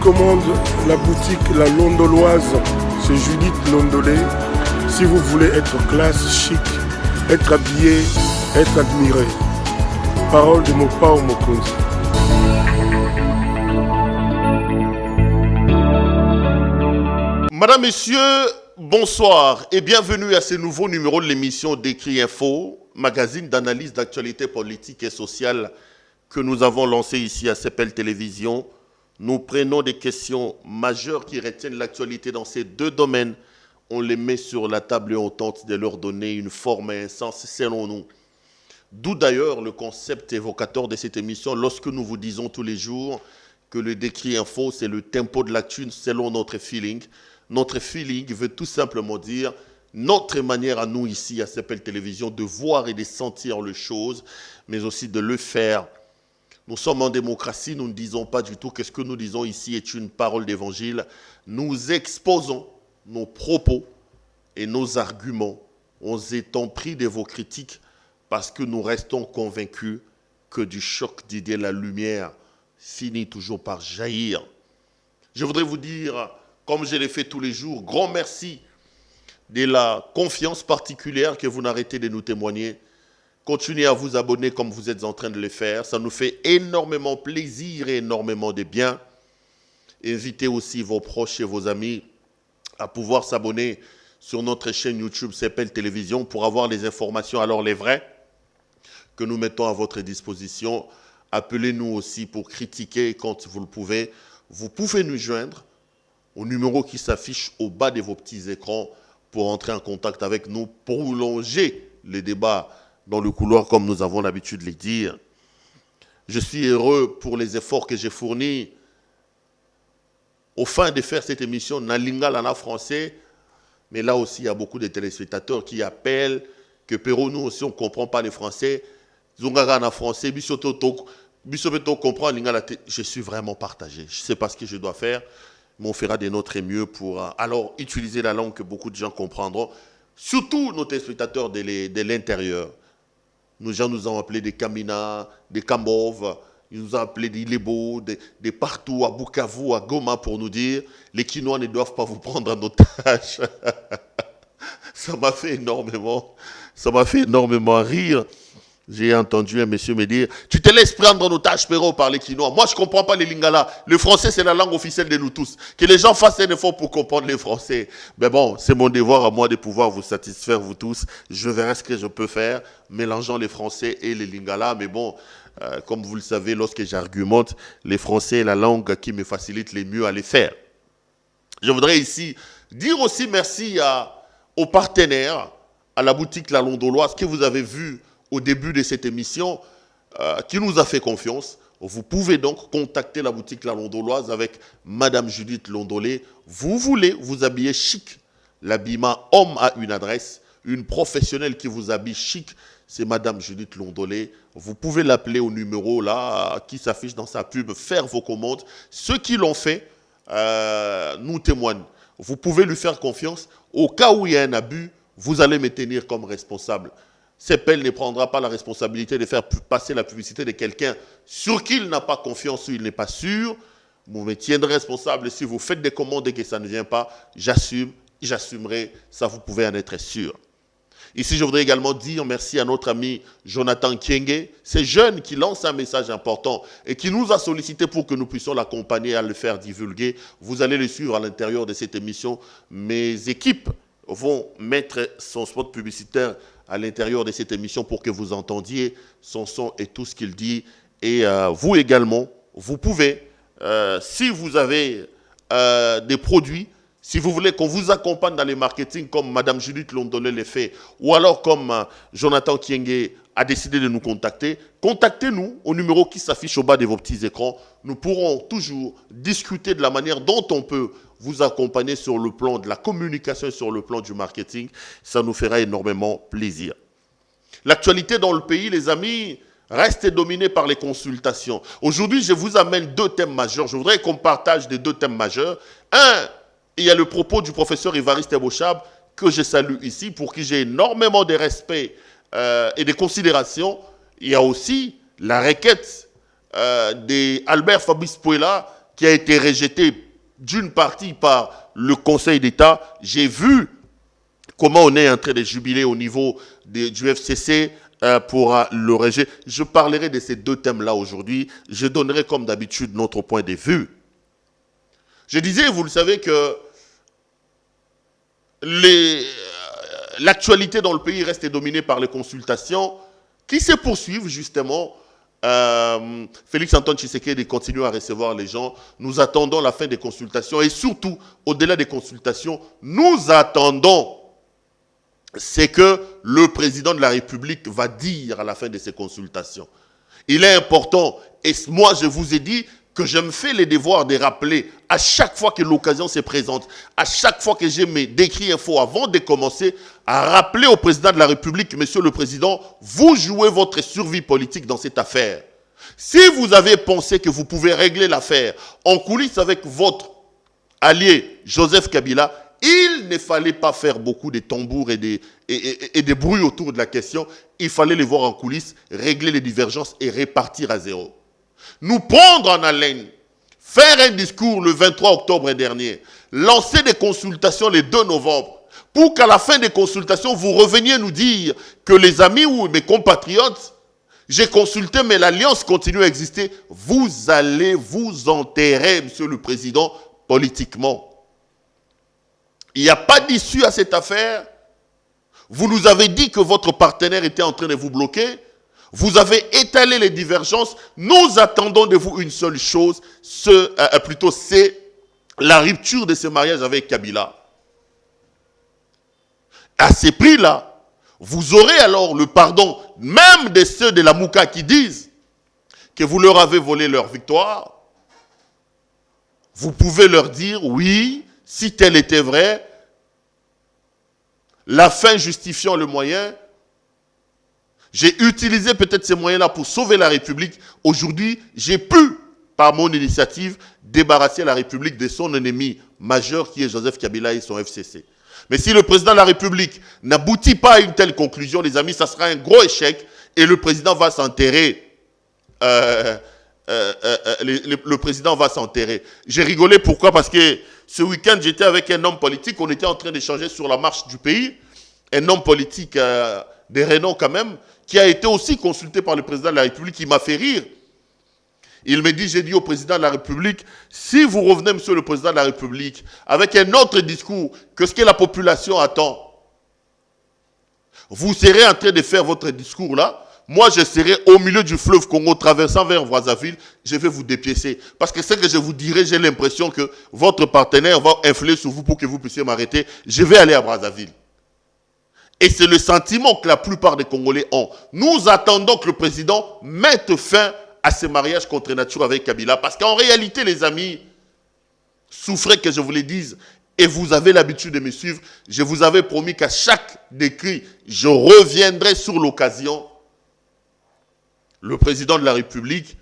commande la boutique La Londoloise, c'est Judith Londolé. Si vous voulez être classe, chic, être habillé, être admiré. Parole de Mopao Mokonzi. Madame, Messieurs, bonsoir et bienvenue à ce nouveau numéro de l'émission Décrit Info, magazine d'analyse d'actualité politique et sociale que nous avons lancé ici à CPL Télévision. Nous prenons des questions majeures qui retiennent l'actualité dans ces deux domaines. On les met sur la table et on tente de leur donner une forme et un sens selon nous. D'où d'ailleurs le concept évocateur de cette émission lorsque nous vous disons tous les jours que le Décrit Info, c'est le tempo de l'actu selon notre feeling. Notre feeling veut tout simplement dire notre manière à nous ici à CPL Télévision de voir et de sentir les choses, mais aussi de le faire. Nous sommes en démocratie, nous ne disons pas du tout que ce que nous disons ici est une parole d'évangile. Nous exposons nos propos et nos arguments en étant pris de vos critiques parce que nous restons convaincus que du choc d'idées, la lumière finit toujours par jaillir. Je voudrais vous dire, comme je l'ai fait tous les jours, grand merci de la confiance particulière que vous n'arrêtez de nous témoigner. Continuez à vous abonner comme vous êtes en train de le faire. Ça nous fait énormément plaisir et énormément de bien. Invitez aussi vos proches et vos amis à pouvoir s'abonner sur notre chaîne YouTube CPL Télévision pour avoir les informations, alors les vraies, que nous mettons à votre disposition. Appelez-nous aussi pour critiquer quand vous le pouvez. Vous pouvez nous joindre au numéro qui s'affiche au bas de vos petits écrans pour entrer en contact avec nous, prolonger les débats dans le couloir comme nous avons l'habitude de les dire. Je suis heureux pour les efforts que j'ai fournis au fin de faire cette émission Nalinga Lana français, mais là aussi il y a beaucoup de téléspectateurs qui appellent que Perro, nous aussi on ne comprend pas les français. Zongara en français, Bissobeto comprend Lingala. Je suis vraiment partagé. Je ne sais pas ce que je dois faire, mais on fera de notre mieux pour alors utiliser la langue que beaucoup de gens comprendront, surtout nos téléspectateurs de l'intérieur. Nos gens nous ont appelés des Kamina, des Kambov, ils nous ont appelés des Ilebo, des partout, à Bukavu, à Goma, pour nous dire les Kinois ne doivent pas vous prendre en otage. Ça m'a fait énormément rire. J'ai entendu un monsieur me dire « Tu te laisses prendre en otage, Perro, par les Kinois. Moi, je ne comprends pas les Lingala. Le français, c'est la langue officielle de nous tous. Que les gens fassent un effort pour comprendre les Français. Mais bon, c'est mon devoir à moi de pouvoir vous satisfaire, vous tous. Je verrai ce que je peux faire, mélangeant les Français et les Lingala. Mais bon, comme vous le savez, lorsque j'argumente, les Français est la langue qui me facilite le mieux à les faire. Je voudrais ici dire aussi merci aux partenaires, à la boutique La Londoloise, que vous avez vu au début de cette émission, qui nous a fait confiance. Vous pouvez donc contacter la boutique La Londoloise avec Madame Judith Londolé. Vous voulez vous habiller chic. L'habillement homme a une adresse. Une professionnelle qui vous habille chic, c'est Madame Judith Londolé. Vous pouvez l'appeler au numéro là qui s'affiche dans sa pub, faire vos commandes. Ceux qui l'ont fait nous témoignent. Vous pouvez lui faire confiance. Au cas où il y a un abus, vous allez me tenir comme responsable. CPL ne prendra pas la responsabilité de faire passer la publicité de quelqu'un sur qui il n'a pas confiance ou il n'est pas sûr. Vous me tiendrez responsable si vous faites des commandes et que ça ne vient pas. J'assumerai, ça vous pouvez en être sûr. Ici, je voudrais également dire merci à notre ami Jonathan Kienge, ce jeune qui lance un message important et qui nous a sollicité pour que nous puissions l'accompagner à le faire divulguer. Vous allez le suivre à l'intérieur de cette émission. Mes équipes vont mettre son spot publicitaire à l'intérieur de cette émission pour que vous entendiez son son et tout ce qu'il dit. Et vous également, vous pouvez, si vous avez des produits, si vous voulez qu'on vous accompagne dans les marketing comme Madame Judith Londolé l'a fait, ou alors comme Jonathan Kienge a décidé de nous contacter, contactez-nous au numéro qui s'affiche au bas de vos petits écrans. Nous pourrons toujours discuter de la manière dont on peut vous accompagner sur le plan de la communication et sur le plan du marketing. Ça nous fera énormément plaisir. L'actualité dans le pays, les amis, reste dominée par les consultations. Aujourd'hui, je vous amène deux thèmes majeurs. Je voudrais qu'on partage des deux thèmes majeurs. Un, il y a le propos du professeur Évariste Bochab, que je salue ici, pour qui j'ai énormément de respect et de considération. Il y a aussi la requête d'Albert Fabrice Puela, qui a été rejeté d'une partie par le Conseil d'État, j'ai vu comment on est en train de jubiler au niveau du FCC pour le rejet. Je parlerai de ces deux thèmes-là aujourd'hui. Je donnerai comme d'habitude notre point de vue. Je disais, vous le savez, que l'actualité dans le pays reste dominée par les consultations qui se poursuivent justement. Félix Antoine Tshisekedi continue à recevoir les gens. Nous attendons la fin des consultations et surtout, au-delà des consultations, nous attendons ce que le président de la République va dire à la fin de ces consultations. Il est important, et moi je vous ai dit que je me fais les devoirs de rappeler à chaque fois que l'occasion se présente, à chaque fois que j'ai mes décrits infos avant de commencer, à rappeler au président de la République, monsieur le président, vous jouez votre survie politique dans cette affaire. Si vous avez pensé que vous pouvez régler l'affaire en coulisses avec votre allié Joseph Kabila, il ne fallait pas faire beaucoup de tambours et de bruit autour de la question. Il fallait les voir en coulisses, régler les divergences et repartir à zéro. Nous prendre en haleine, faire un discours le 23 octobre dernier, lancer des consultations le 2 novembre, pour qu'à la fin des consultations, vous reveniez nous dire que les amis ou mes compatriotes, j'ai consulté, mais l'alliance continue à exister. Vous allez vous enterrer, monsieur le président, politiquement. Il n'y a pas d'issue à cette affaire. Vous nous avez dit que votre partenaire était en train de vous bloquer. Vous avez étalé les divergences. Nous attendons de vous une seule chose, c'est la rupture de ce mariage avec Kabila. À ces prix-là, vous aurez alors le pardon, même de ceux de la Mouka qui disent que vous leur avez volé leur victoire. Vous pouvez leur dire, oui, si tel était vrai, la fin justifiant le moyen, j'ai utilisé peut-être ces moyens-là pour sauver la République. Aujourd'hui, j'ai pu, par mon initiative, débarrasser la République de son ennemi majeur qui est Joseph Kabila et son FCC. Mais si le président de la République n'aboutit pas à une telle conclusion, les amis, ça sera un gros échec et le président va s'enterrer. Le président va s'enterrer. J'ai rigolé, pourquoi? Parce que ce week-end, j'étais avec un homme politique, on était en train d'échanger sur la marche du pays, un homme politique de renom quand même, qui a été aussi consulté par le président de la République, qui m'a fait rire. Il me dit, j'ai dit au président de la République, si vous revenez, monsieur le président de la République, avec un autre discours que ce que la population attend, vous serez en train de faire votre discours là, moi je serai au milieu du fleuve Congo, traversant vers Brazzaville, je vais vous dépiécer. Parce que ce que je vous dirai, j'ai l'impression que votre partenaire va influer sur vous pour que vous puissiez m'arrêter. Je vais aller à Brazzaville. Et c'est le sentiment que la plupart des Congolais ont. Nous attendons que le président mette fin à ce mariage contre nature avec Kabila. Parce qu'en réalité, les amis, souffrez que je vous le dise, et vous avez l'habitude de me suivre, je vous avais promis qu'à chaque décret, je reviendrai sur l'occasion. Le président de la République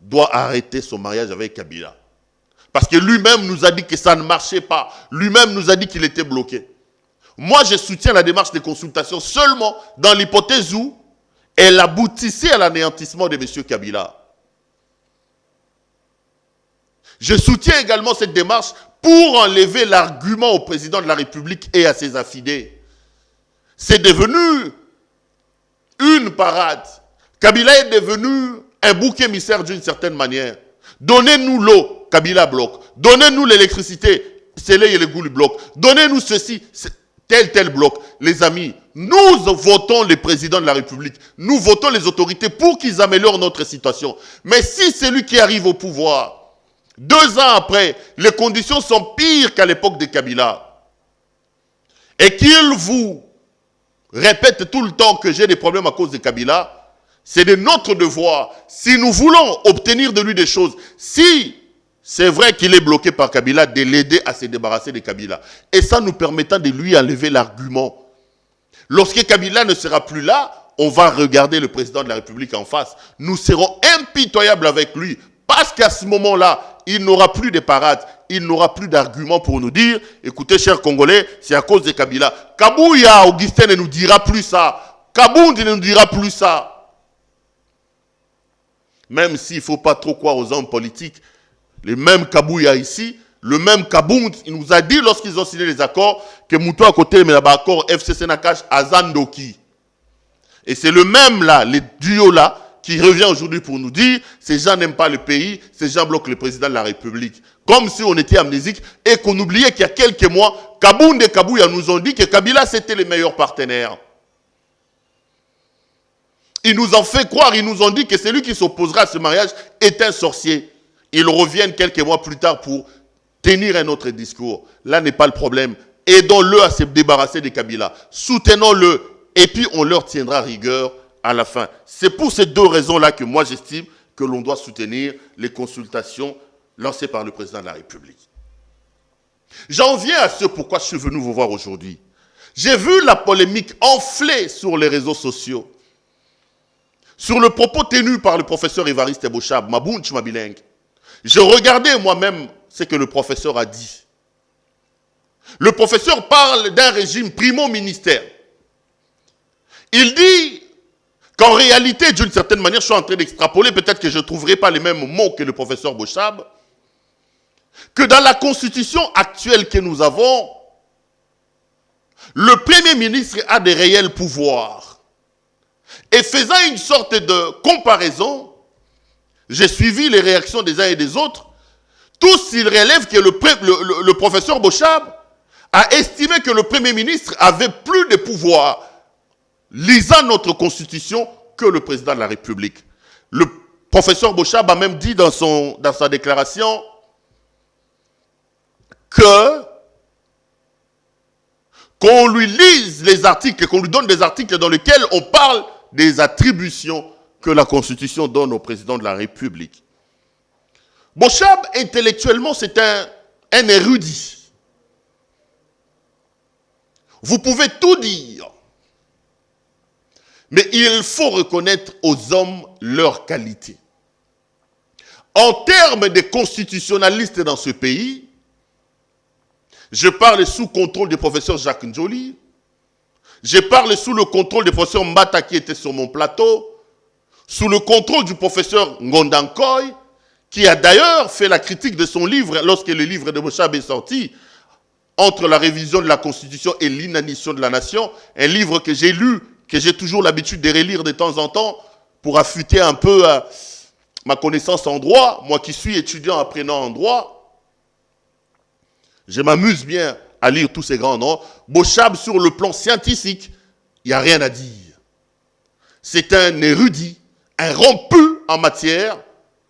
doit arrêter son mariage avec Kabila. Parce que lui-même nous a dit que ça ne marchait pas. Lui-même nous a dit qu'il était bloqué. Moi, je soutiens la démarche de consultation seulement dans l'hypothèse où elle aboutissait à l'anéantissement de M. Kabila. Je soutiens également cette démarche pour enlever l'argument au président de la République et à ses affidés. C'est devenu une parade. Kabila est devenu un bouc émissaire d'une certaine manière. Donnez-nous l'eau, Kabila bloque. Donnez-nous l'électricité, Sélé et le Gouli bloque. Donnez-nous ceci, tel bloc. Les amis, nous votons les présidents de la République. Nous votons les autorités pour qu'ils améliorent notre situation. Mais si c'est lui qui arrive au pouvoir, 2 ans après, les conditions sont pires qu'à l'époque de Kabila, et qu'il vous répète tout le temps que j'ai des problèmes à cause de Kabila, c'est de notre devoir, si nous voulons obtenir de lui des choses, si c'est vrai qu'il est bloqué par Kabila, de l'aider à se débarrasser de Kabila. Et ça nous permettant de lui enlever l'argument. Lorsque Kabila ne sera plus là, on va regarder le président de la République en face. Nous serons impitoyables avec lui. Parce qu'à ce moment-là, il n'aura plus de parades, il n'aura plus d'arguments pour nous dire, écoutez, chers Congolais, c'est à cause de Kabila. Kabouya, Augustin ne nous dira plus ça. Kabound ne nous dira plus ça. Même s'il ne faut pas trop croire aux hommes politiques, les mêmes Kabouya ici, le même Kabound, il nous a dit lorsqu'ils ont signé les accords que Moutou à côté, mais là-bas, accord FCC Nakash Azandoki. Et c'est le même là, les duos là, qui revient aujourd'hui pour nous dire ces gens n'aiment pas le pays, ces gens bloquent le président de la République. Comme si on était amnésique et qu'on oubliait qu'il y a quelques mois, Kabound et Kabouya nous ont dit que Kabila c'était les meilleurs partenaires. Ils nous ont fait croire, ils nous ont dit que celui qui s'opposera à ce mariage est un sorcier. Ils reviennent quelques mois plus tard pour tenir un autre discours. Là n'est pas le problème. Aidons-le à se débarrasser des Kabila. Soutenons-le et puis on leur tiendra rigueur à la fin. C'est pour ces deux raisons-là que moi j'estime que l'on doit soutenir les consultations lancées par le président de la République. J'en viens à ce pourquoi je suis venu vous voir aujourd'hui. J'ai vu la polémique enflée sur les réseaux sociaux, sur le propos tenu par le professeur Évariste Bochab, Mabounch Mabileng. Je regardais moi-même ce que le professeur a dit. Le professeur parle d'un régime primo-ministère. Il dit qu'en réalité, d'une certaine manière, je suis en train d'extrapoler, peut-être que je ne trouverai pas les mêmes mots que le professeur Bochab, que dans la constitution actuelle que nous avons, le Premier ministre a des réels pouvoirs. Et faisant une sorte de comparaison, j'ai suivi les réactions des uns et des autres, tous ils relèvent que le professeur Bochab a estimé que le Premier ministre avait plus de pouvoir lisant notre constitution que le président de la République. Le professeur Bochab a même dit dans sa déclaration qu'on lui lise les articles, qu'on lui donne des articles dans lesquels on parle des attributions que la Constitution donne au président de la République. Bochab, intellectuellement, c'est un érudit. Vous pouvez tout dire, mais il faut reconnaître aux hommes leurs qualités. En termes de constitutionnalistes dans ce pays, je parle sous contrôle du professeur Jacques Njoli, je parle sous le contrôle du professeur Mbata qui était sur mon plateau, sous le contrôle du professeur Ngondankoy, qui a d'ailleurs fait la critique de son livre lorsque le livre de Bochab est sorti, entre la révision de la Constitution et l'inanition de la nation, un livre que j'ai lu, que j'ai toujours l'habitude de relire de temps en temps pour affûter un peu ma connaissance en droit, moi qui suis étudiant apprenant en droit. Je m'amuse bien à lire tous ces grands noms. Bochab, sur le plan scientifique, il n'y a rien à dire. C'est un érudit, un rompu en matière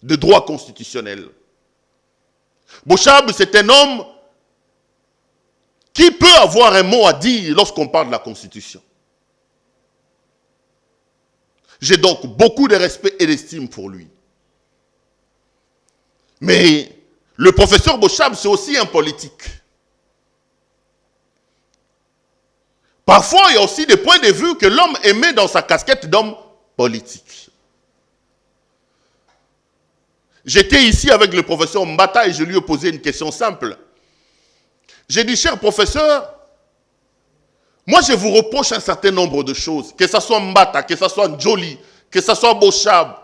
de droit constitutionnel. Bochab, c'est un homme qui peut avoir un mot à dire lorsqu'on parle de la Constitution. J'ai donc beaucoup de respect et d'estime pour lui. Mais le professeur Bochab, c'est aussi un politique. Parfois, il y a aussi des points de vue que l'homme émet dans sa casquette d'homme politique. J'étais ici avec le professeur Mbata et je lui ai posé une question simple. J'ai dit, cher professeur, moi je vous reproche un certain nombre de choses, que ce soit Mbata, que ce soit Njoli, que ce soit Bochab,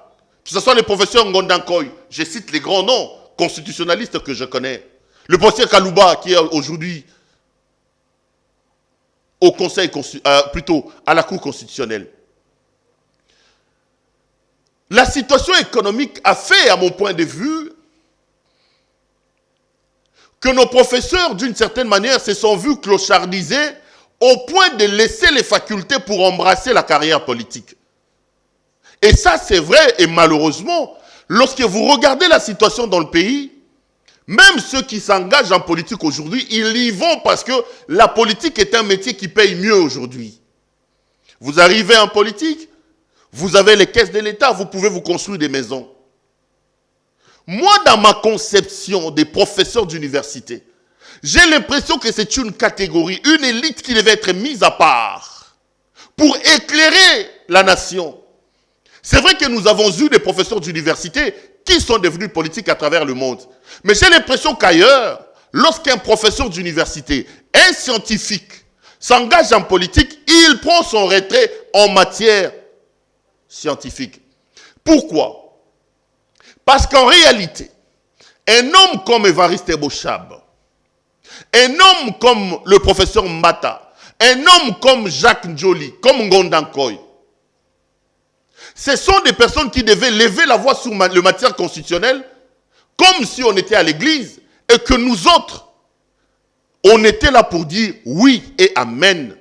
que ce soit le professeur Ngondankoy, je cite les grands noms constitutionnalistes que je connais. Le professeur Kalouba qui est aujourd'hui au Conseil, plutôt à la Cour constitutionnelle. La situation économique a fait, à mon point de vue, que nos professeurs, d'une certaine manière, se sont vus clochardisés au point de laisser les facultés pour embrasser la carrière politique. Et ça, c'est vrai, et malheureusement, lorsque vous regardez la situation dans le pays, même ceux qui s'engagent en politique aujourd'hui, ils y vont parce que la politique est un métier qui paye mieux aujourd'hui. Vous arrivez en politique, vous avez les caisses de l'État, vous pouvez vous construire des maisons. Moi, dans ma conception des professeurs d'université, j'ai l'impression que c'est une catégorie, une élite qui devait être mise à part pour éclairer la nation. C'est vrai que nous avons eu des professeurs d'université qui sont devenus politiques à travers le monde. Mais j'ai l'impression qu'ailleurs, lorsqu'un professeur d'université, un scientifique, s'engage en politique, il prend son retrait en matière scientifique. Pourquoi ? Parce qu'en réalité, Un homme comme Évariste Bochab, un homme comme le professeur Mbata, un homme comme Jacques Njoli, comme Ngondankoy, ce sont des personnes qui devaient lever la voix sur le matière constitutionnelle comme si on était à l'église et que nous autres, on était là pour dire oui et amen.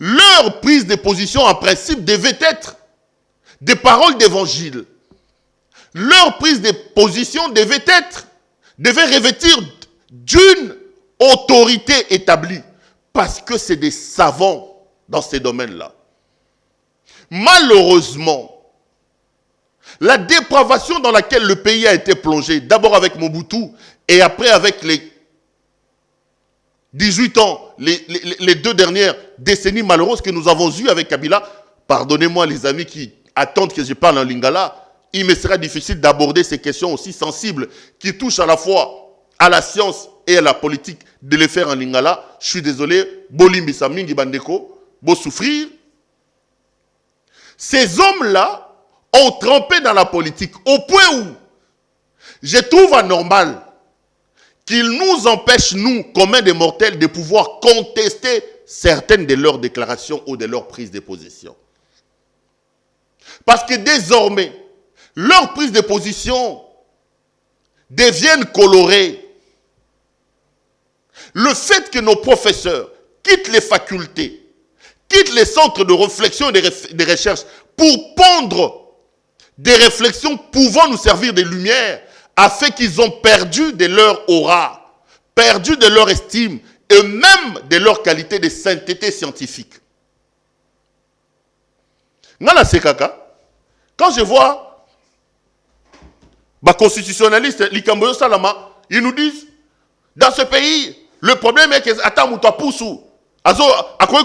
Leur prise de position en principe devait être des paroles d'évangile. Leur prise de position devait revêtir d'une autorité établie parce que c'est des savants dans ces domaines-là. Malheureusement, la dépravation dans laquelle le pays a été plongé, d'abord avec Mobutu et après avec les 18 ans, les 2 dernières décennies malheureuses que nous avons eues avec Kabila, pardonnez-moi les amis qui attendent que je parle en lingala, il me sera difficile d'aborder ces questions aussi sensibles qui touchent à la fois à la science et à la politique, de les faire en lingala. Je suis désolé, Bolimbi Samingi Bandeko, beau souffrir. Ces hommes-là ont trempé dans la politique au point où je trouve anormal qu'ils nous empêchent, nous, communs des mortels, de pouvoir contester certaines de leurs déclarations ou de leurs prises de position. Parce que désormais, leurs prises de position deviennent colorées. Le fait que nos professeurs quittent les facultés, quittent les centres de réflexion et de recherche pour pondre des réflexions pouvant nous servir de lumière, a fait qu'ils ont perdu de leur aura, perdu de leur estime et même de leur qualité de sainteté scientifique. Ngala Sekaka, quand je vois les constitutionnalistes, Likamboyo Salama, ils nous disent, dans ce pays, le problème est que Atamuta Poussou, a quoi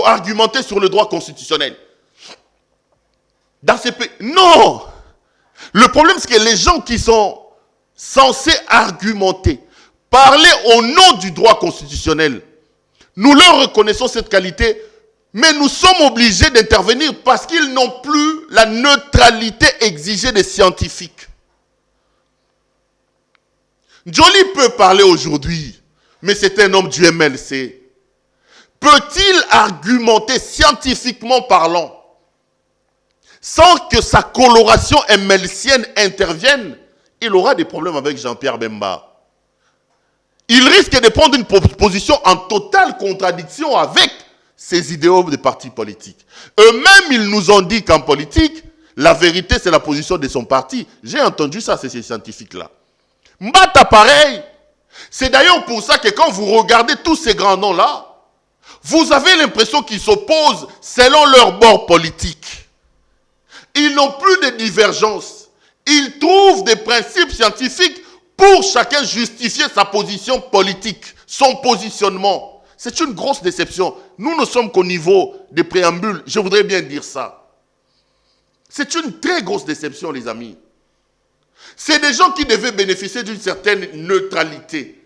argumenter sur le droit constitutionnel. Dans ce pays, non! Le problème, c'est que les gens qui sont censés argumenter, parler au nom du droit constitutionnel, nous leur reconnaissons cette qualité, mais nous sommes obligés d'intervenir parce qu'ils n'ont plus la neutralité exigée des scientifiques. Njoli peut parler aujourd'hui, mais c'est un homme du MLC. Peut-il argumenter scientifiquement parlant sans que sa coloration MLCienne intervienne? Il aura des problèmes avec Jean-Pierre Bemba. Il risque de prendre une position en totale contradiction avec ses idéaux des partis politiques. Eux-mêmes, ils nous ont dit qu'en politique, la vérité, c'est la position de son parti. J'ai entendu ça, c'est ces scientifiques-là. Mbata, pareil. C'est d'ailleurs pour ça que quand vous regardez tous ces grands noms-là, vous avez l'impression qu'ils s'opposent selon leur bord politique. Ils n'ont plus de divergences. Ils trouvent des principes scientifiques pour chacun justifier sa position politique, son positionnement. C'est une grosse déception. Nous ne sommes qu'au niveau des préambules. Je voudrais bien dire ça. C'est une très grosse déception, les amis. C'est des gens qui devaient bénéficier d'une certaine neutralité.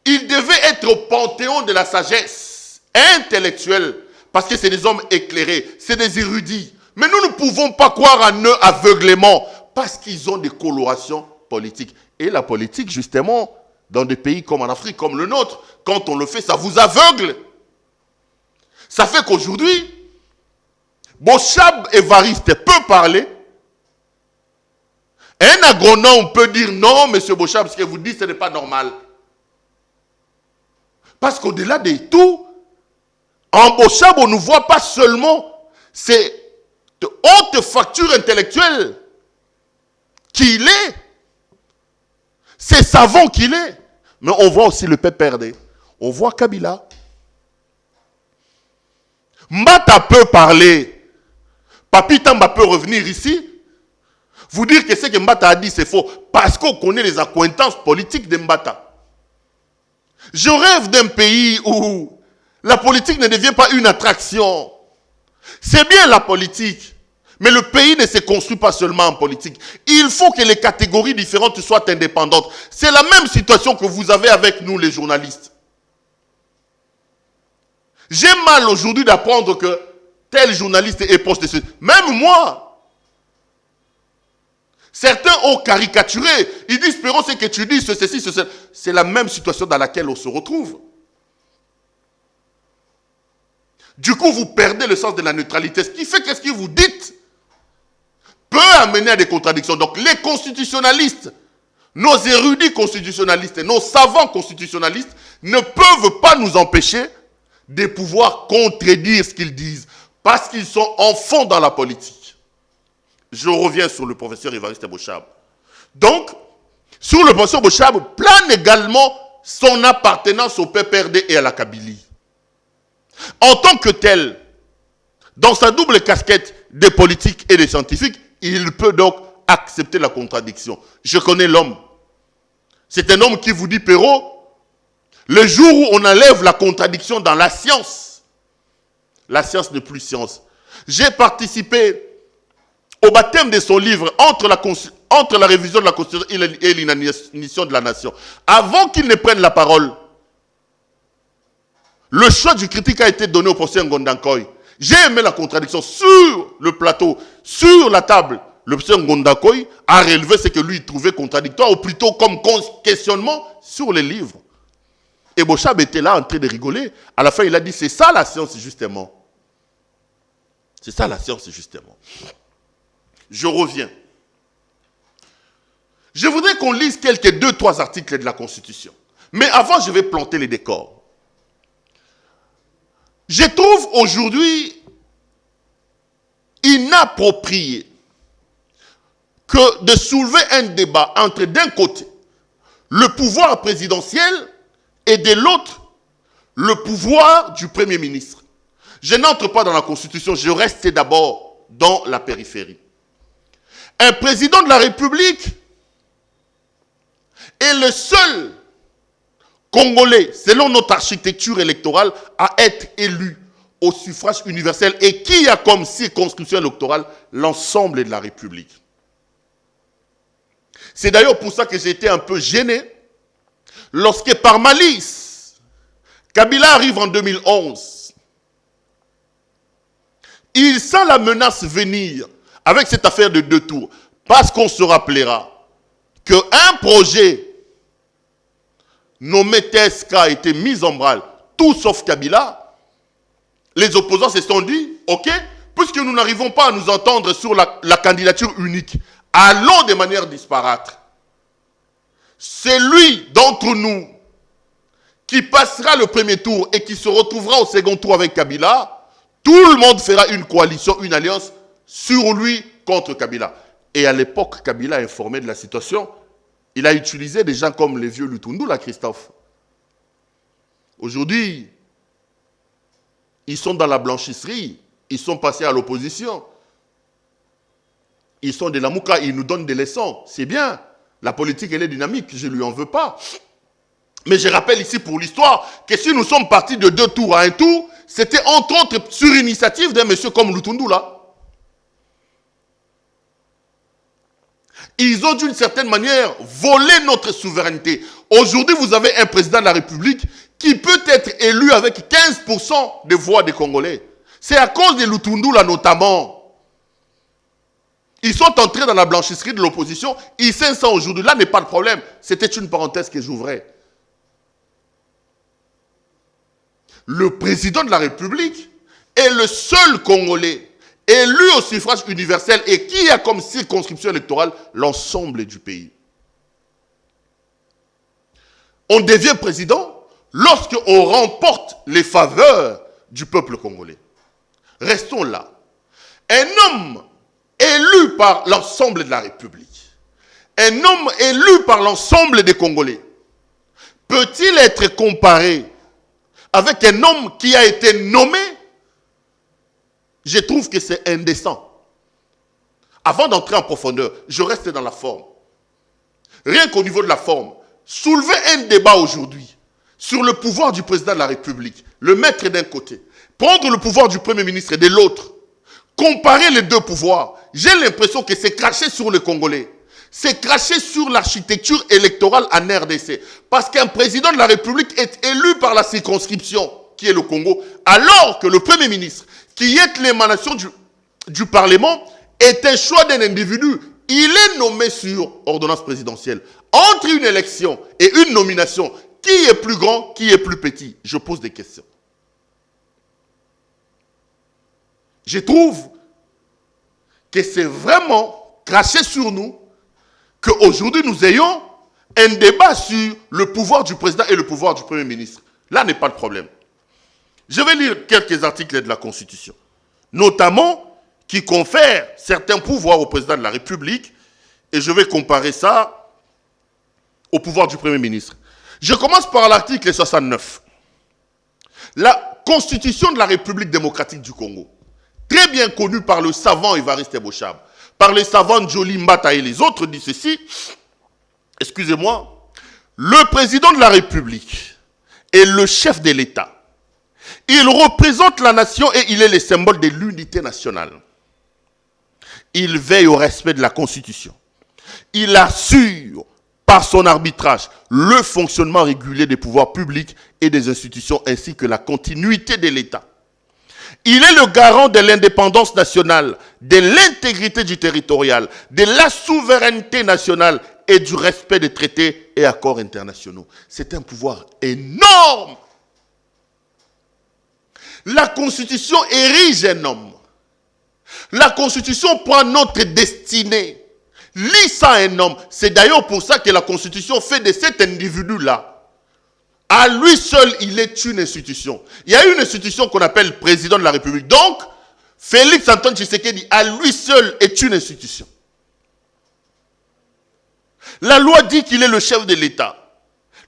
Ils devaient être au panthéon de la sagesse intellectuelle, parce que c'est des hommes éclairés, c'est des érudits. Mais nous ne pouvons pas croire en eux aveuglément, parce qu'ils ont des colorations politiques. Et la politique, justement, dans des pays comme en Afrique, comme le nôtre, quand on le fait, ça vous aveugle. Ça fait qu'aujourd'hui, Bochab Évariste peut parler. Un agronome peut dire non, monsieur Bochab, ce que vous dites, ce n'est pas normal. Parce qu'au-delà de tout, en Bochab, on ne voit pas seulement ces hautes factures intellectuelles qu'il est, ces savants qu'il est, mais on voit aussi le PPRD, on voit Kabila. Mbata peut parler, Papi Tamba peut revenir ici, vous dire que ce que Mbata a dit c'est faux, parce qu'on connaît les accointances politiques de Mbata. Je rêve d'un pays où la politique ne devient pas une attraction. C'est bien la politique, mais le pays ne se construit pas seulement en politique. Il faut que les catégories différentes soient indépendantes. C'est la même situation que vous avez avec nous les journalistes. J'ai mal aujourd'hui d'apprendre que tel journaliste est proche de ce. Même moi, Certains ont caricaturé. Ils disent, Perrault, ce que tu dis, ceci, ceci. C'est la même situation dans laquelle on se retrouve. Du coup, vous perdez le sens de la neutralité. Ce qui fait que ce que vous dites peut amener à des contradictions. Donc, les constitutionnalistes, nos érudits constitutionnalistes et nos savants constitutionnalistes ne peuvent pas nous empêcher de pouvoir contredire ce qu'ils disent parce qu'ils sont en fond dans la politique. Je reviens sur le professeur Évariste Bochab. Donc, sur le professeur Bochab, plane également son appartenance au PPRD et à la Kabylie. En tant que tel, dans sa double casquette des politiques et des scientifiques, il peut donc accepter la contradiction. Je connais l'homme. C'est un homme qui vous dit, Perrault, le jour où on enlève la contradiction dans la science n'est plus science. J'ai participé au baptême de son livre entre la révision de la Constitution et l'inanition de la nation. Avant qu'il ne prenne la parole, le choix du critique a été donné au professeur Ngondankoy. J'ai aimé la contradiction sur le plateau, sur la table. Le professeur Ngondankoy a relevé ce que lui trouvait contradictoire, ou plutôt comme questionnement sur les livres. Et Bochab était là en train de rigoler. À la fin, il a dit, c'est ça la science, justement. C'est ça la science, justement. Je reviens. Je voudrais qu'on lise quelques 2-3 articles de la Constitution. Mais avant, je vais planter les décors. Je trouve aujourd'hui inapproprié que de soulever un débat entre d'un côté le pouvoir présidentiel et de l'autre le pouvoir du Premier ministre. Je n'entre pas dans la Constitution, je reste d'abord dans la périphérie. Un président de la République est le seul Congolais, selon notre architecture électorale, à être élu au suffrage universel et qui a comme circonscription électorale l'ensemble de la République. C'est d'ailleurs pour ça que j'ai été un peu gêné lorsque par malice, Kabila arrive en 2011. Il sent la menace venir avec cette affaire de 2 tours. Parce qu'on se rappellera qu'un projet nommé TSK a été mis en branle, tout sauf Kabila. Les opposants se sont dit, ok, puisque nous n'arrivons pas à nous entendre sur la candidature unique, allons de manière disparate. Celui d'entre nous qui passera le premier tour et qui se retrouvera au second tour avec Kabila, tout le monde fera une coalition, une alliance sur lui contre Kabila. Et à l'époque, Kabila informé de la situation. Il a utilisé des gens comme les vieux Lutundu, là, Christophe. Aujourd'hui, ils sont dans la blanchisserie. Ils sont passés à l'opposition. Ils sont de la mouka, ils nous donnent des leçons. C'est bien. La politique, elle est dynamique. Je ne lui en veux pas. Mais je rappelle ici pour l'histoire que si nous sommes partis de 2 tours à 1 tour, c'était entre autres sur initiative d'un monsieur comme Lutundu, là. Ils ont d'une certaine manière volé notre souveraineté. Aujourd'hui, vous avez un président de la République qui peut être élu avec 15% des voix des Congolais. C'est à cause de Lutundu, là, notamment. Ils sont entrés dans la blanchisserie de l'opposition. Ils s'en aujourd'hui. Là n'est pas de problème. C'était une parenthèse que j'ouvrais. Le président de la République est le seul Congolais élu au suffrage universel et qui a comme circonscription électorale l'ensemble du pays. On devient président lorsqu'on remporte les faveurs du peuple congolais. Restons là. Un homme élu par l'ensemble de la République, un homme élu par l'ensemble des Congolais, peut-il être comparé avec un homme qui a été nommé? Je trouve que c'est indécent. Avant d'entrer en profondeur, je reste dans la forme. Rien qu'au niveau de la forme, soulever un débat aujourd'hui sur le pouvoir du président de la République, le mettre d'un côté, prendre le pouvoir du Premier ministre de l'autre, comparer les 2 pouvoirs, j'ai l'impression que c'est cracher sur les Congolais. C'est cracher sur l'architecture électorale en RDC. Parce qu'un président de la République est élu par la circonscription, qui est le Congo, alors que le Premier ministre, qui est l'émanation du Parlement, est un choix d'un individu il est nommé sur ordonnance présidentielle. Entre une élection et une nomination, qui est plus grand, qui est plus petit? Je pose des questions. Je trouve que c'est vraiment craché sur nous qu'aujourd'hui nous ayons un débat sur le pouvoir du président et le pouvoir du Premier ministre. Là n'est pas le problème. Je vais lire quelques articles de la Constitution, notamment qui confèrent certains pouvoirs au président de la République, et je vais comparer ça au pouvoir du Premier ministre. Je commence par l'article 69. La Constitution de la République démocratique du Congo, très bien connue par le savant Évariste Bochab, par les savants Joly Mbata et les autres, dit ceci, excusez-moi, le président de la République est le chef de l'État. Il représente la nation et il est le symbole de l'unité nationale. Il veille au respect de la Constitution. Il assure par son arbitrage le fonctionnement régulier des pouvoirs publics et des institutions ainsi que la continuité de l'État. Il est le garant de l'indépendance nationale, de l'intégrité du territorial, de la souveraineté nationale et du respect des traités et accords internationaux. C'est un pouvoir énorme. La Constitution érige un homme. La Constitution prend notre destinée. Lis ça à un homme. C'est d'ailleurs pour ça que la Constitution fait de cet individu-là. À lui seul, il est une institution. Il y a une institution qu'on appelle président de la République. Donc, Félix Antoine Tshisekedi, à lui seul, est une institution. La loi dit qu'il est le chef de l'État,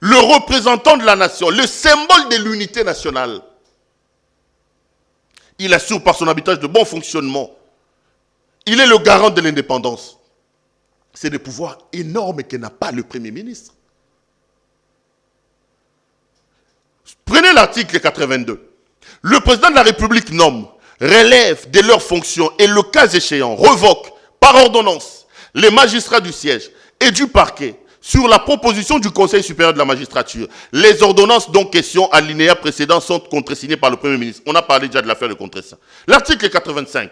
le représentant de la nation, le symbole de l'unité nationale. Il assure par son arbitrage de bon fonctionnement. Il est le garant de l'indépendance. C'est des pouvoirs énormes que n'a pas le Premier ministre. Prenez l'article 82. Le président de la République nomme, relève de leurs fonctions et le cas échéant revoque par ordonnance les magistrats du siège et du parquet sur la proposition du Conseil supérieur de la magistrature. Les ordonnances dont question à l'alinéa précédent sont contresignées par le Premier ministre. On a parlé déjà de l'affaire de contreseing. L'article 85.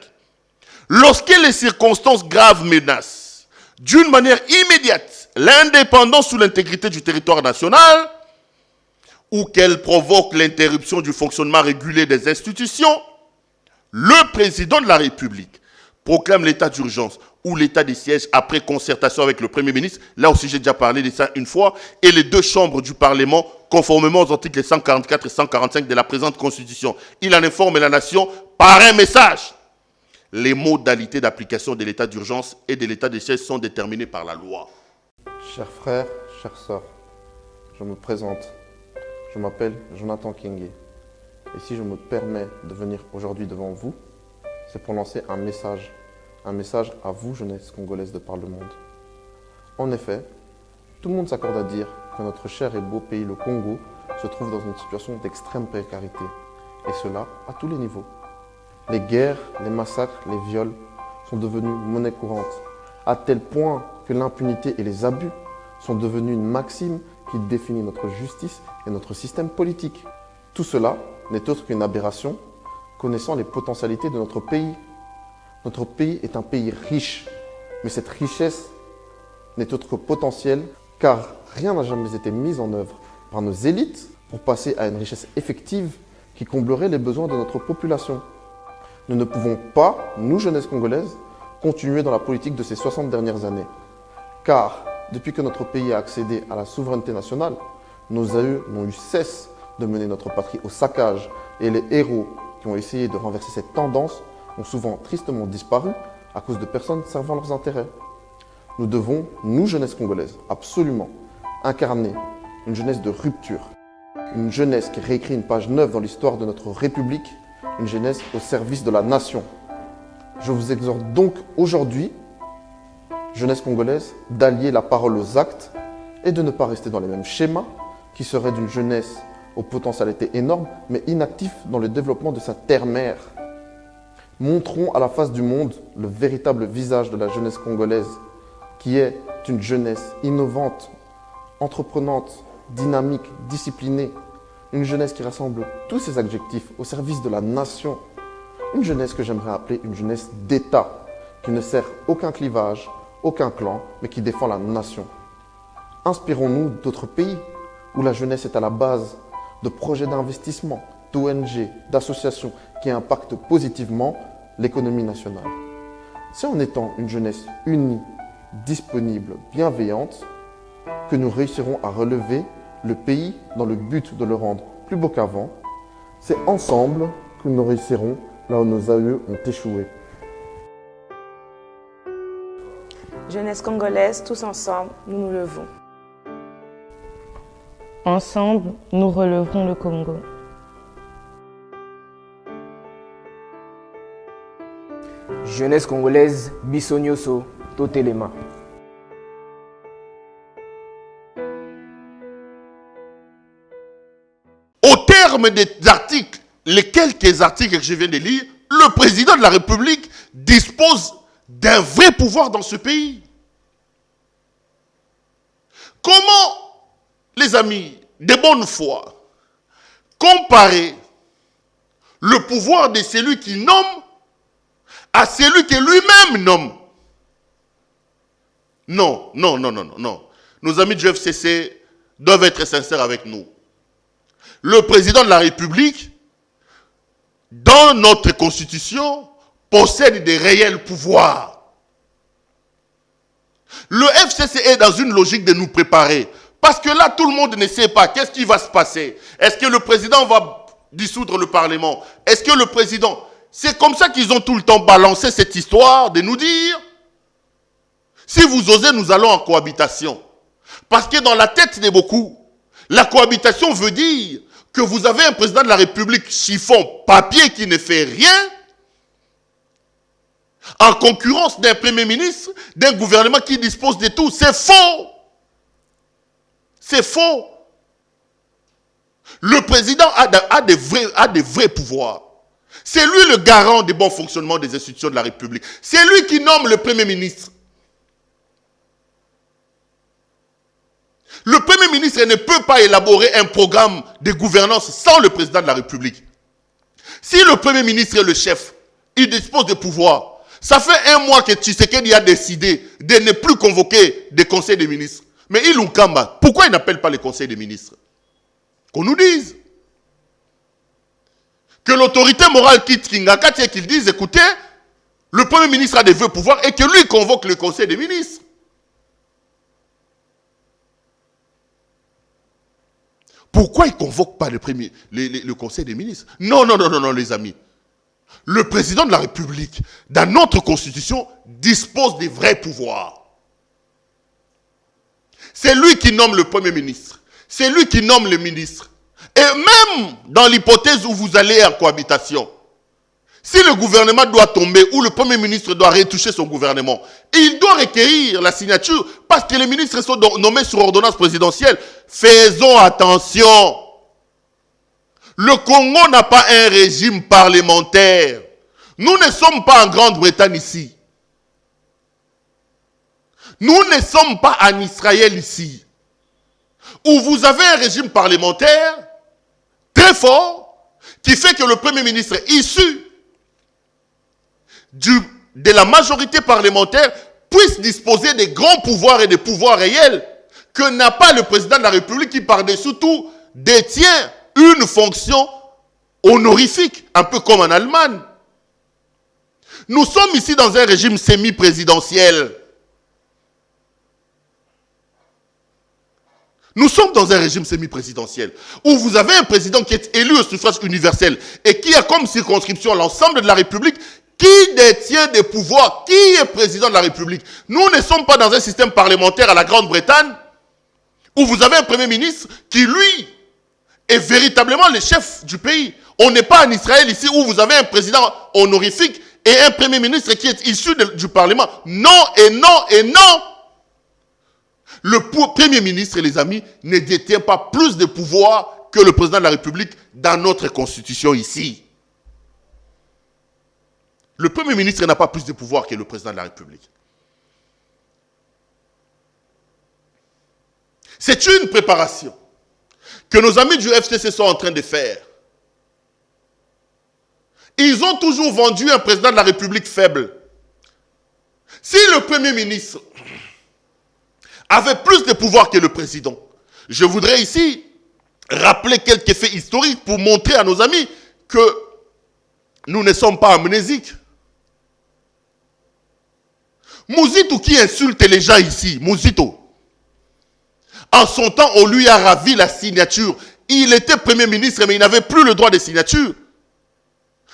Lorsque les circonstances graves menacent d'une manière immédiate l'indépendance ou l'intégrité du territoire national, ou qu'elle provoque l'interruption du fonctionnement régulier des institutions, le président de la République proclame l'état d'urgence ou l'état de siège après concertation avec le Premier ministre. Là aussi, j'ai déjà parlé de ça une fois. Et les deux chambres du Parlement, conformément aux articles 144 et 145 de la présente Constitution. Il en informe la nation par un message. Les modalités d'application de l'état d'urgence et de l'état de siège sont déterminées par la loi. Chers frères, chères sœurs, je me présente. Je m'appelle Jonathan Kenge. Et si je me permets de venir aujourd'hui devant vous, c'est pour lancer un message à vous, jeunesse congolaise de par le monde. En effet, tout le monde s'accorde à dire que notre cher et beau pays, le Congo, se trouve dans une situation d'extrême précarité. Et cela à tous les niveaux. Les guerres, les massacres, les viols sont devenus monnaie courante, à tel point que l'impunité et les abus sont devenus une maxime qui définit notre justice et notre système politique. Tout cela n'est autre qu'une aberration, connaissant les potentialités de notre pays. Notre pays est un pays riche, mais cette richesse n'est autre que potentielle, car rien n'a jamais été mis en œuvre par nos élites pour passer à une richesse effective qui comblerait les besoins de notre population. Nous ne pouvons pas, nous, jeunesse congolaise, continuer dans la politique de ces 60 dernières années, car depuis que notre pays a accédé à la souveraineté nationale, nos aïeux n'ont eu cesse de mener notre patrie au saccage et les héros qui ont essayé de renverser cette tendance ont souvent tristement disparu à cause de personnes servant leurs intérêts. Nous devons, nous, jeunesse congolaise, absolument incarner une jeunesse de rupture, une jeunesse qui réécrit une page neuve dans l'histoire de notre République, une jeunesse au service de la nation. Je vous exhorte donc aujourd'hui, jeunesse congolaise, d'allier la parole aux actes et de ne pas rester dans les mêmes schémas qui seraient d'une jeunesse aux potentialités énormes, mais inactif dans le développement de sa terre-mère. Montrons à la face du monde le véritable visage de la jeunesse congolaise, qui est une jeunesse innovante, entreprenante, dynamique, disciplinée. Une jeunesse qui rassemble tous ces adjectifs au service de la nation. Une jeunesse que j'aimerais appeler une jeunesse d'État, qui ne sert aucun clivage, aucun clan, mais qui défend la nation. Inspirons-nous d'autres pays où la jeunesse est à la base de projets d'investissement, d'ONG, d'associations qui impactent positivement l'économie nationale. C'est en étant une jeunesse unie, disponible, bienveillante, que nous réussirons à relever le pays dans le but de le rendre plus beau qu'avant. C'est ensemble que nous réussirons là où nos aïeux ont échoué. Jeunesse congolaise, tous ensemble, nous nous levons. Ensemble, nous relèverons le Congo. Jeunesse congolaise, Bissonioso, Totelema. Au terme des articles, les quelques articles que je viens de lire, le président de la République dispose d'un vrai pouvoir dans ce pays. Comment, les amis, de bonne foi, comparer le pouvoir de celui qui nomme à celui qui lui-même nomme? Non, non, non, non, non, non. Nos amis du FCC doivent être sincères avec nous. Le président de la République, dans notre constitution, possède des réels pouvoirs. Le FCC est dans une logique de nous préparer. Parce que là, tout le monde ne sait pas qu'est-ce qui va se passer. Est-ce que le président va dissoudre le Parlement? Est-ce que le président... C'est comme ça qu'ils ont tout le temps balancé cette histoire de nous dire, si vous osez, nous allons en cohabitation. Parce que dans la tête de beaucoup, la cohabitation veut dire que vous avez un président de la République chiffon, papier qui ne fait rien, en concurrence d'un premier ministre, d'un gouvernement qui dispose de tout. C'est faux. C'est faux. Le président a des vrais pouvoirs. C'est lui le garant du bon fonctionnement des institutions de la République. C'est lui qui nomme le Premier ministre. Le Premier ministre ne peut pas élaborer un programme de gouvernance sans le président de la République. Si le Premier ministre est le chef, il dispose de pouvoir. Ça fait un mois que Tshisekedi a décidé de ne plus convoquer des conseils des ministres. Mais Ilunkamba, pourquoi il n'appelle pas les conseils des ministres? Qu'on nous dise. Que l'autorité morale quitte Kingaka et qu'ils disent, écoutez, le Premier ministre a des vrais pouvoirs et que lui convoque le Conseil des ministres. Pourquoi il ne convoque pas le Conseil des ministres? Non, non, non, non, non, les amis. Le président de la République, dans notre constitution, dispose des vrais pouvoirs. C'est lui qui nomme le Premier ministre. C'est lui qui nomme le ministre. Et même dans l'hypothèse où vous allez en cohabitation, si le gouvernement doit tomber ou le Premier ministre doit retoucher son gouvernement, il doit recueillir la signature parce que les ministres sont nommés sur ordonnance présidentielle. Faisons attention. Le Congo n'a pas un régime parlementaire. Nous ne sommes pas en Grande-Bretagne ici. Nous ne sommes pas en Israël ici, où vous avez un régime parlementaire très fort, qui fait que le Premier ministre issu de la majorité parlementaire puisse disposer des grands pouvoirs et des pouvoirs réels que n'a pas le président de la République qui par-dessus tout détient une fonction honorifique, un peu comme en Allemagne. Nous sommes ici dans un régime semi-présidentiel. Nous sommes dans un régime semi-présidentiel où vous avez un président qui est élu au suffrage universel et qui a comme circonscription l'ensemble de la République, qui détient des pouvoirs, qui est président de la République. Nous ne sommes pas dans un système parlementaire à la Grande-Bretagne où vous avez un Premier ministre qui, lui, est véritablement le chef du pays. On n'est pas en Israël ici où vous avez un président honorifique et un Premier ministre qui est issu du Parlement. Non et non et non. Le Premier ministre, les amis, ne détient pas plus de pouvoir que le président de la République dans notre constitution ici. Le Premier ministre n'a pas plus de pouvoir que le président de la République. C'est une préparation que nos amis du FCC sont en train de faire. Ils ont toujours vendu un président de la République faible. Si le Premier ministre avait plus de pouvoir que le président, je voudrais ici rappeler quelques faits historiques pour montrer à nos amis que nous ne sommes pas amnésiques. Mouzito qui insulte les gens ici, Mouzito, en son temps, on lui a ravi la signature. Il était Premier ministre, mais il n'avait plus le droit de signature.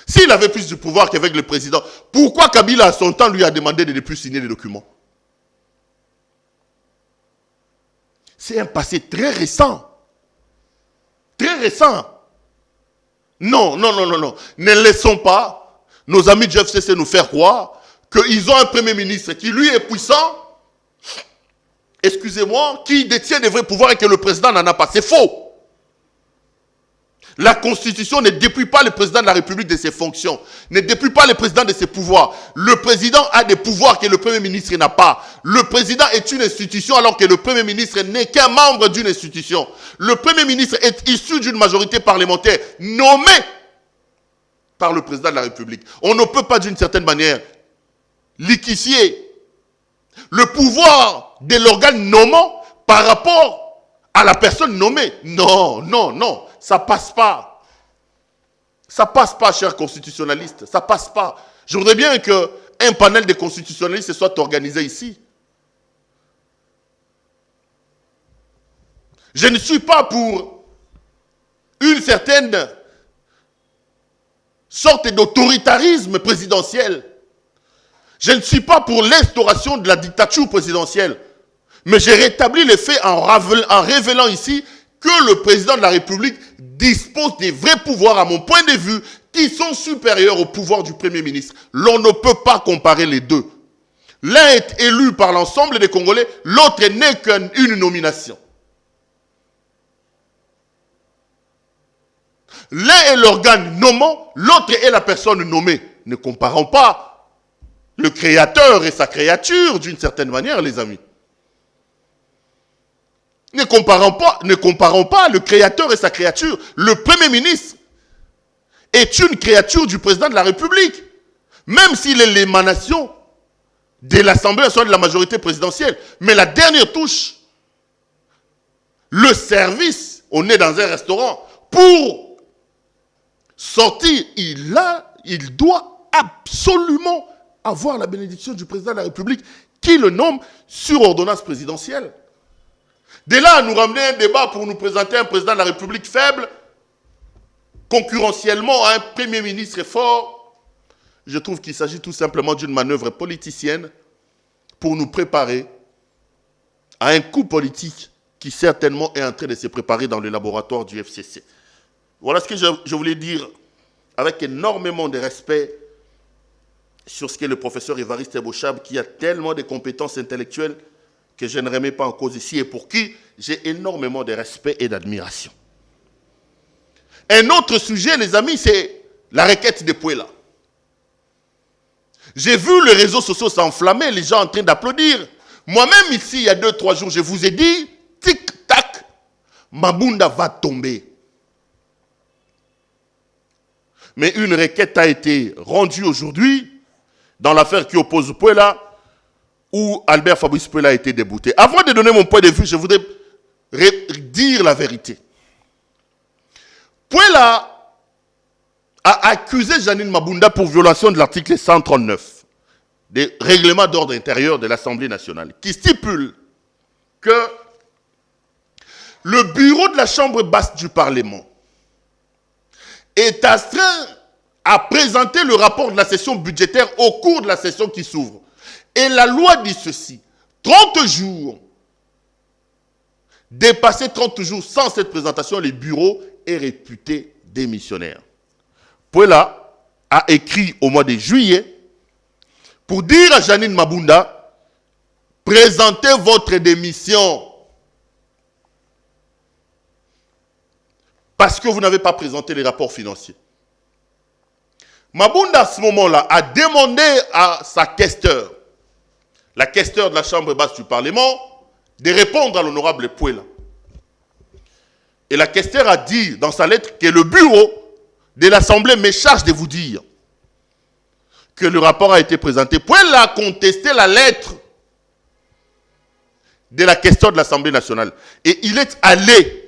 S'il avait plus de pouvoir qu'avec le président, pourquoi Kabila, à son temps, lui a demandé de ne plus signer les documents? C'est un passé très récent. Très récent. Non. Ne laissons pas nos amis du FCC nous faire croire qu'ils ont un Premier ministre qui, lui, est puissant, excusez-moi, qui détient des vrais pouvoirs et que le président n'en a pas. C'est faux. La Constitution ne dépouille pas le président de la République de ses fonctions, ne dépouille pas le président de ses pouvoirs. Le président a des pouvoirs que le Premier ministre n'a pas. Le président est une institution alors que le Premier ministre n'est qu'un membre d'une institution. Le Premier ministre est issu d'une majorité parlementaire nommée par le président de la République. On ne peut pas d'une certaine manière liquéfier le pouvoir de l'organe nommant par rapport à la personne nommée. Non. Ça passe pas. Ça passe pas, chers constitutionnalistes. Ça passe pas. Je voudrais bien qu'un panel de constitutionnalistes soit organisé ici. Je ne suis pas pour une certaine sorte d'autoritarisme présidentiel. Je ne suis pas pour l'instauration de la dictature présidentielle. Mais j'ai rétabli les faits en révélant ici que le président de la République dispose des vrais pouvoirs, à mon point de vue, qui sont supérieurs au pouvoir du Premier ministre. L'on ne peut pas comparer les deux. L'un est élu par l'ensemble des Congolais, l'autre n'est qu'une nomination. L'un est l'organe nommant, l'autre est la personne nommée. Ne comparons pas le créateur et sa créature d'une certaine manière, les amis. Ne comparons pas le créateur et sa créature. Le Premier ministre est une créature du président de la République. Même s'il est l'émanation de l'Assemblée nationale de la majorité présidentielle. Mais la dernière touche, le service, on est dans un restaurant. Pour sortir, il doit absolument avoir la bénédiction du président de la République qui le nomme sur ordonnance présidentielle. De là à nous ramener un débat pour nous présenter un président de la République faible, concurrentiellement à un Premier ministre fort, je trouve qu'il s'agit tout simplement d'une manœuvre politicienne pour nous préparer à un coup politique qui certainement est en train de se préparer dans le laboratoire du FCC. Voilà ce que je voulais dire avec énormément de respect sur ce qu'est le professeur Évariste Bochab, qui a tellement de compétences intellectuelles que je ne remets pas en cause ici et pour qui j'ai énormément de respect et d'admiration. Un autre sujet, les amis, c'est la requête de Pouella. J'ai vu les réseaux sociaux s'enflammer, les gens en train d'applaudir. Moi-même, ici, il y a 2-3 jours, je vous ai dit, tic-tac, Mabunda va tomber. Mais une requête a été rendue aujourd'hui dans l'affaire qui oppose Pouella, où Albert Fabrice Pouella a été débouté. Avant de donner mon point de vue, je voudrais dire la vérité. Pouella a accusé Jeannine Mabunda pour violation de l'article 139 des règlements d'ordre intérieur de l'Assemblée nationale, qui stipule que le bureau de la Chambre basse du Parlement est astreint à présenter le rapport de la session budgétaire au cours de la session qui s'ouvre. Et la loi dit ceci, 30 jours, dépasser 30 jours sans cette présentation, le bureau est réputé démissionnaire. Pouella a écrit au mois de juillet pour dire à Jeannine Mabunda, présentez votre démission. Parce que vous n'avez pas présenté les rapports financiers. Mabunda, à ce moment-là, a demandé à sa questeur, la questeur de la Chambre basse du Parlement, de répondre à l'honorable Pouella. Et la questeur a dit dans sa lettre que le bureau de l'Assemblée me charge de vous dire que le rapport a été présenté, Pouel a contesté la lettre de la question de l'Assemblée nationale. Et il est allé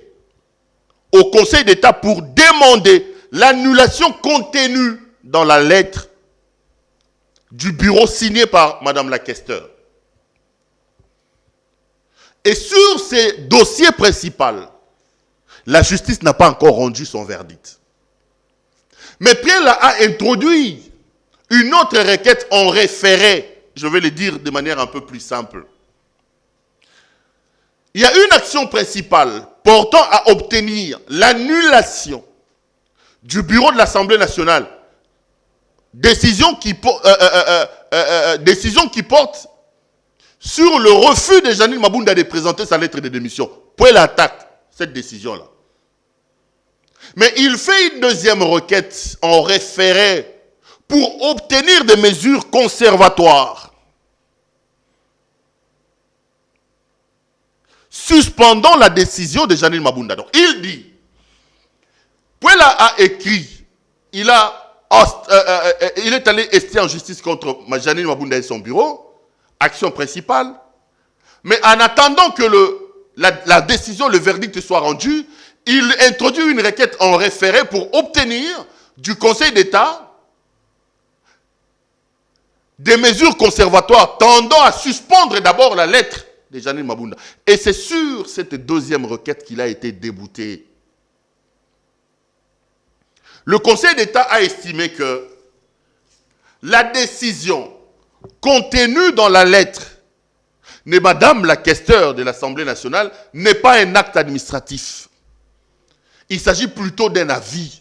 au Conseil d'État pour demander l'annulation contenue dans la lettre du bureau signée par Madame la questeur. Et sur ces dossiers principaux, la justice n'a pas encore rendu son verdict. Mais Pouel a introduit une autre requête en référé. Je vais le dire de manière un peu plus simple. Il y a une action principale portant à obtenir l'annulation du bureau de l'Assemblée nationale. Décision qui porte sur le refus de Janine Mabunda de présenter sa lettre de démission. Pouel attaque cette décision-là. Mais il fait une deuxième requête en référé pour obtenir des mesures conservatoires, suspendant la décision de Janine Mabunda. Donc, il dit, Pouel a écrit, il est allé ester en justice contre Janine Mabunda et son bureau, action principale, mais en attendant que la décision, le verdict soit rendu, il introduit une requête en référé pour obtenir du Conseil d'État des mesures conservatoires tendant à suspendre d'abord la lettre de Janine Mabunda. Et c'est sur cette deuxième requête qu'il a été débouté. Le Conseil d'État a estimé que la décision contenue dans la lettre de Madame la questeur de l'Assemblée nationale n'est pas un acte administratif. Il s'agit plutôt d'un avis.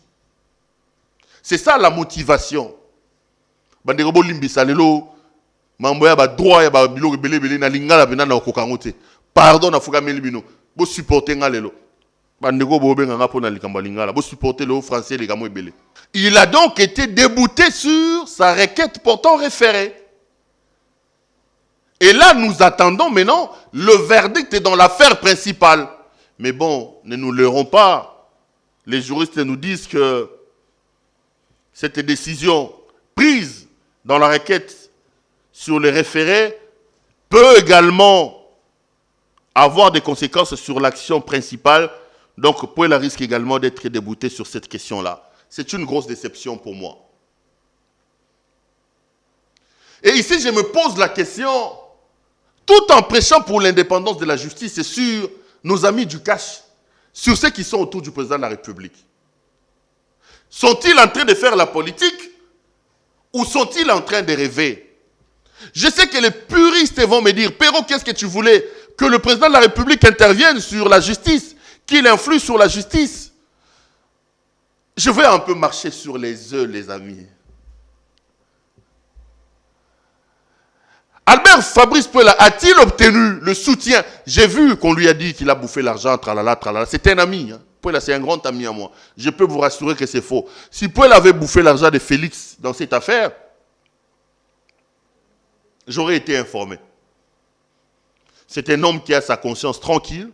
C'est ça la motivation. Bandeko limbisa lelo mambo ya ba droit ya ba biloko belebele na lingala bena na kokangote. Pardon na fuka melibino. Bo supporter nga lelo. Bandeko bo benga nga pona likamba lingala. Bo supporter le français les gamo ebele. Il a donc été débouté sur sa requête portant référé. Et là nous attendons maintenant le verdict dans l'affaire principale. Mais bon, ne nous leurrons pas. Les juristes nous disent que cette décision prise dans la requête sur les référés peut également avoir des conséquences sur l'action principale. Donc, Pouel risque également d'être débouté sur cette question-là. C'est une grosse déception pour moi. Et ici, je me pose la question, tout en prêchant pour l'indépendance de la justice et sur nos amis du cash, sur ceux qui sont autour du président de la République. Sont-ils en train de faire la politique ou sont-ils en train de rêver? Je sais que les puristes vont me dire, Perrault, qu'est-ce que tu voulais? Que le président de la République intervienne sur la justice, qu'il influe sur la justice. Je vais un peu marcher sur les œufs, les amis. Albert Fabrice Pouel a-t-il obtenu le soutien? J'ai vu qu'on lui a dit qu'il a bouffé l'argent, tralala, tralala. C'est un ami. Hein. Pouel, c'est un grand ami à moi. Je peux vous rassurer que c'est faux. Si Pouel avait bouffé l'argent de Félix dans cette affaire, j'aurais été informé. C'est un homme qui a sa conscience tranquille.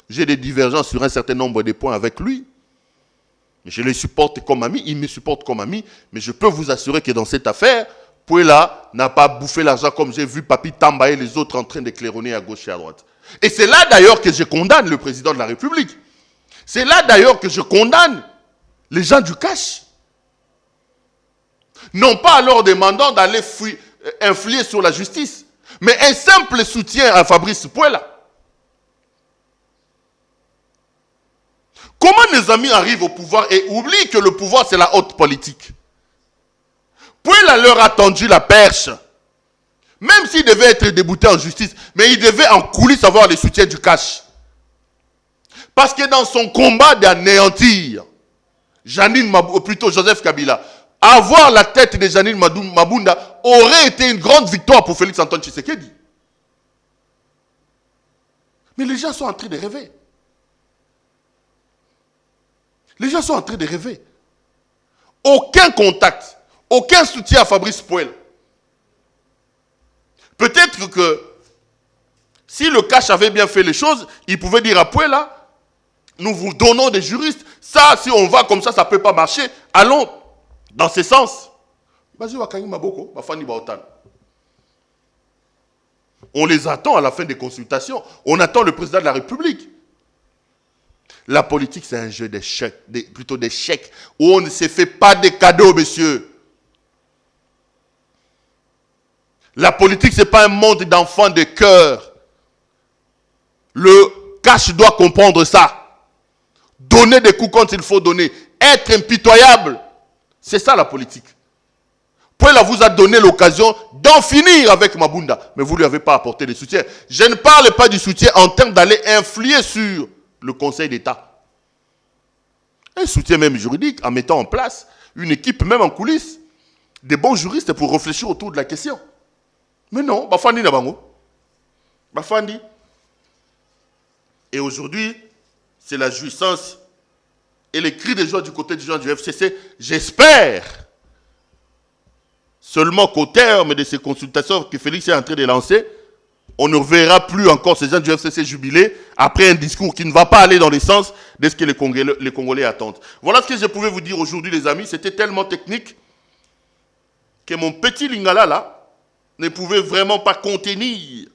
J'ai des divergences sur un certain nombre de points avec lui. Je le supporte comme ami, il me supporte comme ami. Mais je peux vous assurer que dans cette affaire, Pouel n'a pas bouffé l'argent comme j'ai vu Papi Tamba et les autres en train de claironner à gauche et à droite. Et c'est là d'ailleurs que je condamne le président de la République. C'est là d'ailleurs que je condamne les gens du cash. Non pas en leur demandant d'aller influer sur la justice, mais un simple soutien à Fabrice Pouel. Comment nos amis arrivent au pouvoir et oublient que le pouvoir c'est la haute politique? Pouel leur a tendu la perche. Même s'il devait être débouté en justice, mais il devait en coulisses avoir le soutien du cash. Parce que dans son combat d'anéantir plutôt Joseph Kabila, avoir la tête de Janine Mabunda aurait été une grande victoire pour Félix Antoine Tshisekedi. Mais les gens sont en train de rêver. Les gens sont en train de rêver. Aucun contact, aucun soutien à Fabrice Pouel. Peut-être que si le cash avait bien fait les choses, il pouvait dire à Pouel, nous vous donnons des juristes. Ça, si on va comme ça ne peut pas marcher. Allons dans ce sens. On les attend à la fin des consultations. On attend le président de la République. La politique, c'est un jeu d'échecs, plutôt d'échecs, où on ne se fait pas des cadeaux, messieurs. La politique, ce n'est pas un monde d'enfants de cœur. Le cash doit comprendre ça. Donner des coups quand il faut donner. Être impitoyable. C'est ça la politique. Pouela vous a donné l'occasion d'en finir avec Mabunda. Mais vous ne lui avez pas apporté de soutien. Je ne parle pas du soutien en termes d'aller influer sur le Conseil d'État. Un soutien même juridique en mettant en place une équipe même en coulisses. Des bons juristes pour réfléchir autour de la question. Mais non, Bafandi Nabango. Bafandi. Et aujourd'hui, c'est la jouissance et les cris de joie du côté des gens du FCC. J'espère seulement qu'au terme de ces consultations que Félix est en train de lancer, on ne verra plus encore ces gens du FCC jubiler après un discours qui ne va pas aller dans le sens de ce que les Congolais attendent. Voilà ce que je pouvais vous dire aujourd'hui, les amis. C'était tellement technique que mon petit Lingala, là, ne pouvait vraiment pas contenir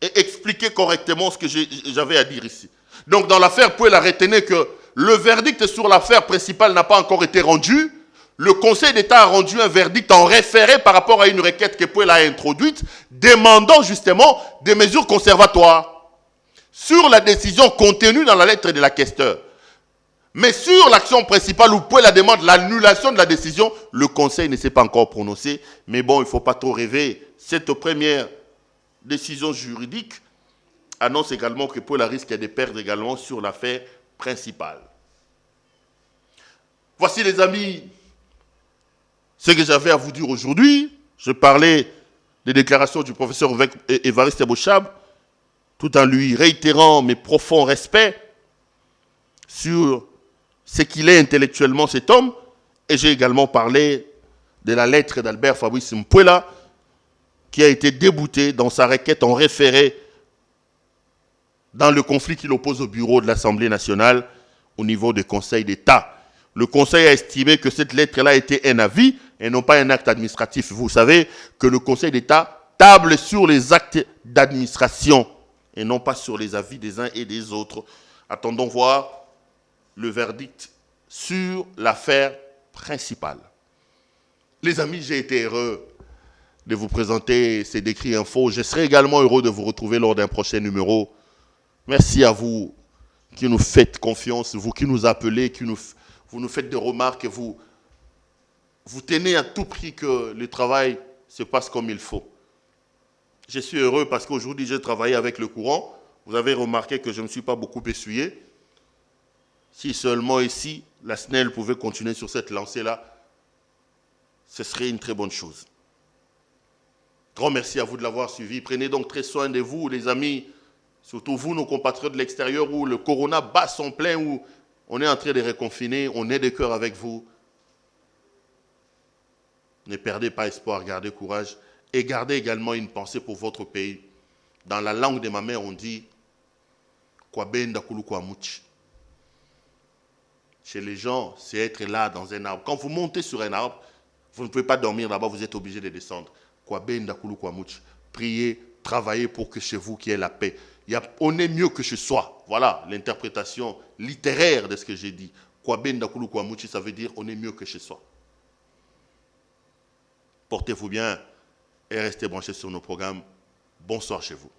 et expliquer correctement ce que j'avais à dire ici. Donc, dans l'affaire, Pouela, retenez que le verdict sur l'affaire principale n'a pas encore été rendu. Le Conseil d'État a rendu un verdict en référé par rapport à une requête que Pouela a introduite, demandant justement des mesures conservatoires sur la décision contenue dans la lettre de la questeur. Mais sur l'action principale où Pouela demande l'annulation de la décision, le Conseil ne s'est pas encore prononcé. Mais bon, il ne faut pas trop rêver. Cette première décision juridique annonce également que Pouela risque de perdre également sur l'affaire principale. Voici les amis ce que j'avais à vous dire aujourd'hui. Je parlais des déclarations du professeur Évariste Bochab, tout en lui réitérant mes profonds respects sur ce qu'il est intellectuellement, cet homme. Et j'ai également parlé de la lettre d'Albert Fabrice Mpouela, qui a été débouté dans sa requête en référé dans le conflit qu'il oppose au bureau de l'Assemblée nationale au niveau du Conseil d'État. Le Conseil a estimé que cette lettre-là était un avis et non pas un acte administratif. Vous savez que le Conseil d'État table sur les actes d'administration et non pas sur les avis des uns et des autres. Attendons voir le verdict sur l'affaire principale. Les amis, j'ai été heureux de vous présenter ces décrits infos. Je serai également heureux de vous retrouver lors d'un prochain numéro. Merci à vous qui nous faites confiance, vous qui nous appelez, vous nous faites des remarques, vous tenez à tout prix que le travail se passe comme il faut. Je suis heureux parce qu'aujourd'hui, j'ai travaillé avec le courant. Vous avez remarqué que je ne me suis pas beaucoup essuyé. Si seulement ici, la SNEL pouvait continuer sur cette lancée-là, ce serait une très bonne chose. Grand merci à vous de l'avoir suivi. Prenez donc très soin de vous, les amis, surtout vous, nos compatriotes de l'extérieur, où le corona bat son plein, où on est en train de reconfiner, on est de cœur avec vous. Ne perdez pas espoir, gardez courage et gardez également une pensée pour votre pays. Dans la langue de ma mère, on dit « Kwabenda kulu kwamuchi ». Chez les gens, c'est être là dans un arbre. Quand vous montez sur un arbre, vous ne pouvez pas dormir là-bas, vous êtes obligé de descendre. Kwabenda kulu kwamuchi. Priez, travaillez pour que chez vous qu'il y ait la paix. On est mieux que chez soi. Voilà l'interprétation littéraire de ce que j'ai dit. Kwabenda kulu kwamuchi, ça veut dire on est mieux que chez soi. Portez-vous bien et restez branchés sur nos programmes. Bonsoir chez vous.